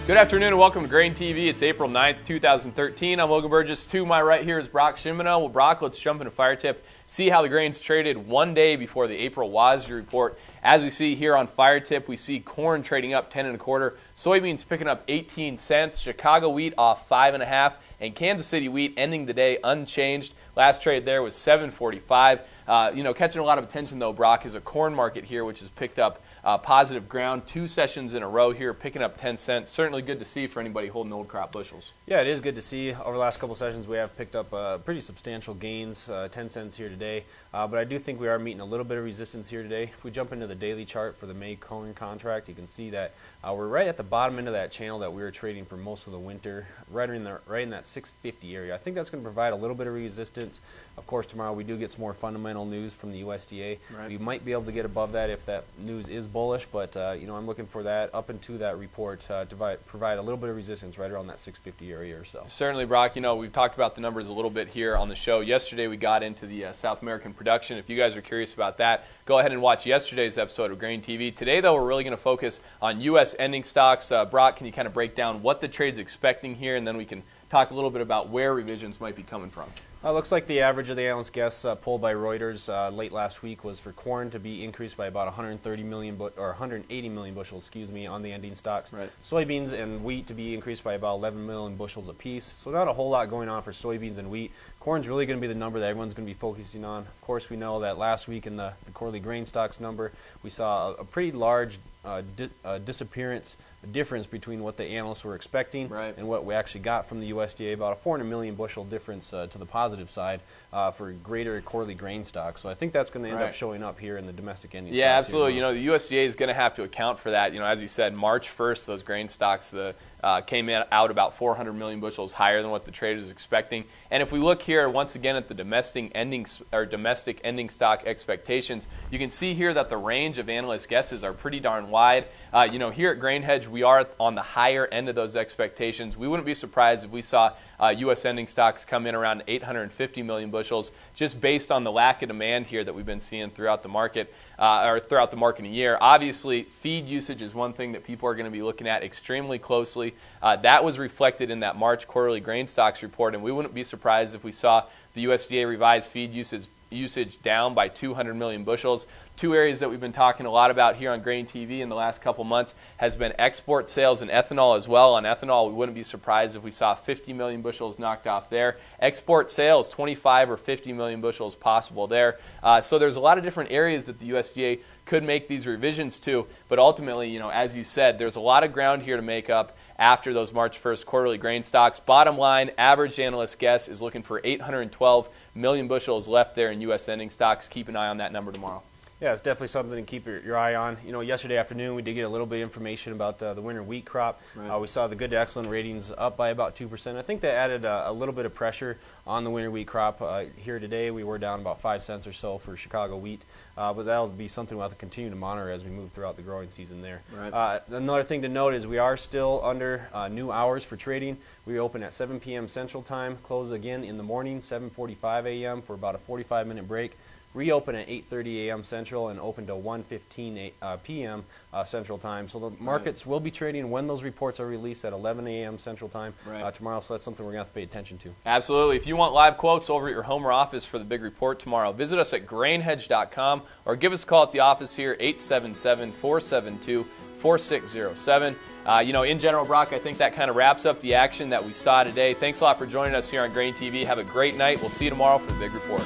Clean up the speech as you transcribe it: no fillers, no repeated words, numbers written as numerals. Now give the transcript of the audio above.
Good afternoon and welcome to GrainTV. It's April 9th, 2013. I'm Logan Burgess. To my right here is Brock Shimano. Well, Brock, let's jump into Fire Tip, see how the grains traded one day before the April WASDE report. As we see here on Fire Tip, we see corn trading up 10 1/4, soybeans picking up 18 cents, Chicago wheat off 5 1/2, and Kansas City wheat ending the day unchanged. Last trade there was 7.45. Catching a lot of attention though, Brock, is a corn market here, which has picked up positive ground 2 sessions in a row here, picking up 10 cents. Certainly good to see for anybody holding old crop bushels. Yeah, it is good to see. Over the last couple sessions, we have picked up pretty substantial gains, 10 cents here today. But I do think we are meeting a little bit of resistance here today. If we jump into the daily chart for the May corn contract, you can see that we're right at the bottom end of that channel that we were trading for most of the winter, right in that 650 area. I think that's going to provide a little bit of resistance. Of course, tomorrow we do get some more fundamental news from the USDA. Right. We might be able to get above that if that news is bullish, but I'm looking for that up into that report to provide a little bit of resistance right around that 650 area or so. Certainly, Brock. We've talked about the numbers a little bit here on the show. Yesterday we got into the South American production. If you guys are curious about that, go ahead and watch yesterday's episode of GrainTV. Today, though, we're really going to focus on U.S. ending stocks. Brock, can you kind of break down what the trade's expecting here, and then we can talk a little bit about where revisions might be coming from? Looks like the average of the analyst guess polled by Reuters late last week was for corn to be increased by about 180 million bushels, on the ending stocks. Right. Soybeans and wheat to be increased by about 11 million bushels apiece. So not a whole lot going on for soybeans and wheat. Corn's really going to be the number that everyone's going to be focusing on. Of course, we know that last week in the quarterly grain stocks number, we saw a pretty large difference between what the analysts were expecting and what we actually got from the USDA, about a 400 million bushel difference to the positive side for greater quarterly grain stocks. So I think that's going to end up showing up here in the domestic ending stocks. Yeah, absolutely. The USDA is going to have to account for that. As you said, March 1st, those grain stocks came out about 400 million bushels higher than what the trade is expecting. And if we look here once again at the domestic ending stock expectations, you can see here that the range of analyst guesses are pretty darn wide. Here at Grain Hedge, we are on the higher end of those expectations. We wouldn't be surprised if we saw U.S. ending stocks come in around 850 million bushels, just based on the lack of demand here that we've been seeing throughout the market, or throughout the marketing year. Obviously, feed usage is one thing that people are going to be looking at extremely closely. That was reflected in that March quarterly grain stocks report, and we wouldn't be surprised if we saw the USDA revised feed usage down by 200 million bushels. Two areas that we've been talking a lot about here on GrainTV in the last couple months has been export sales and ethanol as well. On ethanol, we wouldn't be surprised if we saw 50 million bushels knocked off there. Export sales, 25 or 50 million bushels possible there. So there's a lot of different areas that the USDA could make these revisions to, but ultimately, as you said, there's a lot of ground here to make up after those March 1st quarterly grain stocks. Bottom line, average analyst guess is looking for 812 million bushels left there in U.S. ending stocks. Keep an eye on that number tomorrow. Yeah, it's definitely something to keep your eye on. Yesterday afternoon we did get a little bit of information about the winter wheat crop. Right. We saw the good to excellent ratings up by about 2%. I think that added a little bit of pressure on the winter wheat crop. Here today we were down about 5 cents or so for Chicago wheat, but that'll be something we'll have to continue to monitor as we move throughout the growing season there. Right. Another thing to note is we are still under new hours for trading. We open at 7 p.m. Central Time, close again in the morning, 7:45 a.m. for about a 45-minute break. Reopen at 8:30 a.m. Central and open to 1:15 p.m. Central Time. So the markets will be trading when those reports are released at 11 a.m. Central Time tomorrow. So that's something we're going to have to pay attention to. Absolutely. If you want live quotes over at your home or office for the big report tomorrow, visit us at grainhedge.com or give us a call at the office here, 877-472-4607. In general, Brock, I think that kind of wraps up the action that we saw today. Thanks a lot for joining us here on GrainTV. Have a great night. We'll see you tomorrow for the big report.